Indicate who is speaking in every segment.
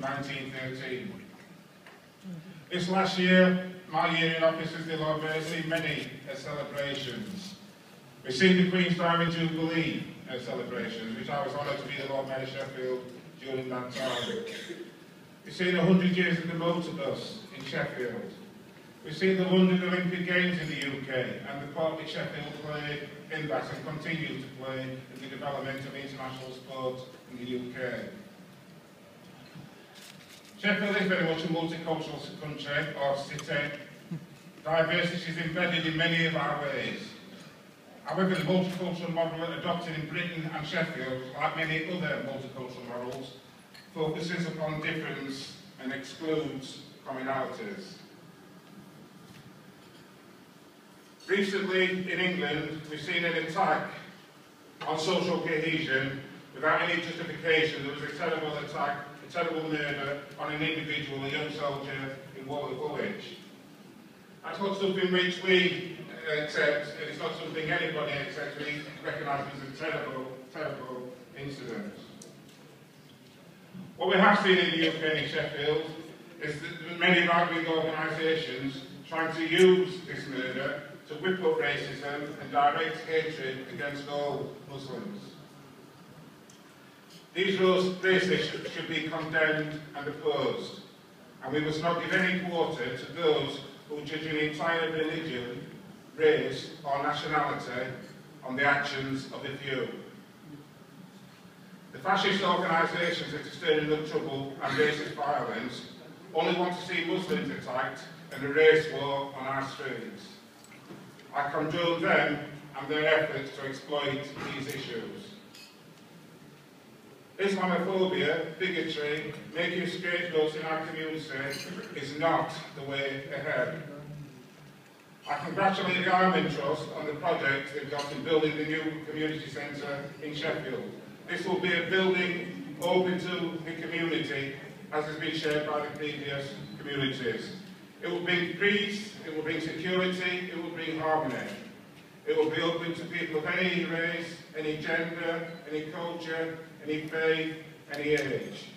Speaker 1: 1913. This last year, my year in office as the Lord Mayor, has seen many celebrations. We've seen the Queen's Diamond Jubilee celebrations, which I was honoured to be the Lord Mayor of Sheffield during that time. We've seen 100 years of the motor bus in Sheffield. We've seen the London Olympic Games in the UK and the part which Sheffield played in that and continues to play in the development of international sport in the UK. Sheffield is very much a multicultural country or city. Diversity is embedded in many of our ways. However, the multicultural model adopted in Britain and Sheffield, like many other multicultural models, focuses upon difference and excludes commonalities. Recently, in England, we've seen an attack on social cohesion without any justification. There was a terrible attack, a terrible murder on an individual, a young soldier in Woolwich. That's not something which we accept, and it's not something anybody accepts. We recognise as a terrible, terrible incident. What we have seen in the UK and in Sheffield is that many right-wing organisations trying to use this murder to whip up racism and direct hatred against all Muslims. These races should be condemned and opposed, and we must not give any quarter to those who judge an entire religion, race or nationality on the actions of a few. The fascist organisations that are stirring up trouble and racist violence only want to see Muslims attacked and a race war on our streets. I condone them and their efforts to exploit these issues. Islamophobia, bigotry, making scapegoats in our community is not the way ahead. I congratulate the Emaan Trust on the project they've got in building the new community centre in Sheffield. This will be a building open to the community, as has been shared by the previous communities. It will bring peace, it will bring security, it will bring harmony. It will be open to people of any race, any gender, any culture, any faith, any age.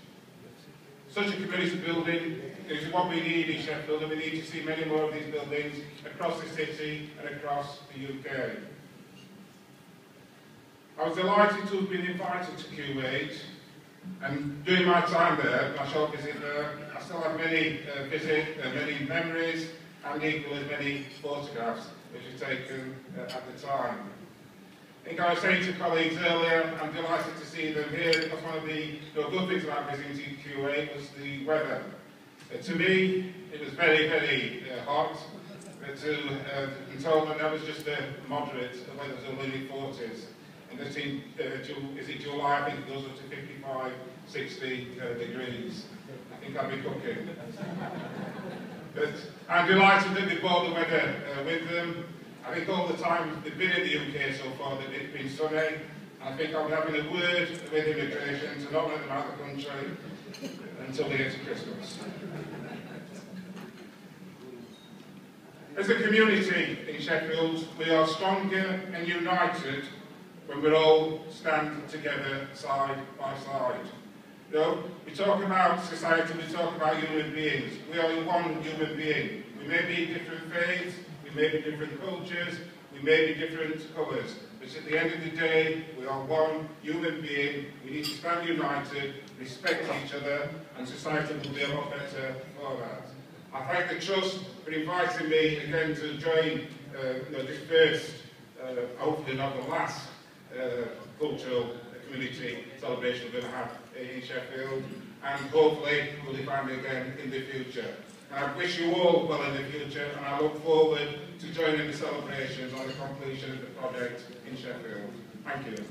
Speaker 1: Such a community building is what we need in Sheffield, and we need to see many more of these buildings across the city and across the UK. I was delighted to have been invited to Q8, and during my time there, my short visit there, I still have many many memories and equally many photographs which were taken at the time. I think I was saying to colleagues earlier, I'm delighted to see them here because one of the good things about visiting Q8 was the weather. To me, it was very, very hot. To Tolman, that was just a moderate, the weather was only in the 40s. And this in July, I think it goes up to 55, 60 degrees. I think I'll be cooking. But I'm delighted that they brought the weather with them. I think all the time they've been in the UK so far that it's been sunny. I think I'll be having a word with immigration to not let them out of the country until they get to Christmas. As a community in Sheffield, we are stronger and united when we all stand together side by side. You know, we talk about society, we talk about human beings. We are one human being. We may be different faiths, we may be different cultures, we may be different colours, but at the end of the day, we are one human being. We need to stand united, respect each other, and society will be a lot better for that. I thank the Trust for inviting me again to join this first, hopefully not the last, cultural community celebration we're going to have in Sheffield, and hopefully we'll be found again in the future. And I wish you all well in the future, and I look forward to joining the celebrations on the completion of the project in Sheffield. Thank you.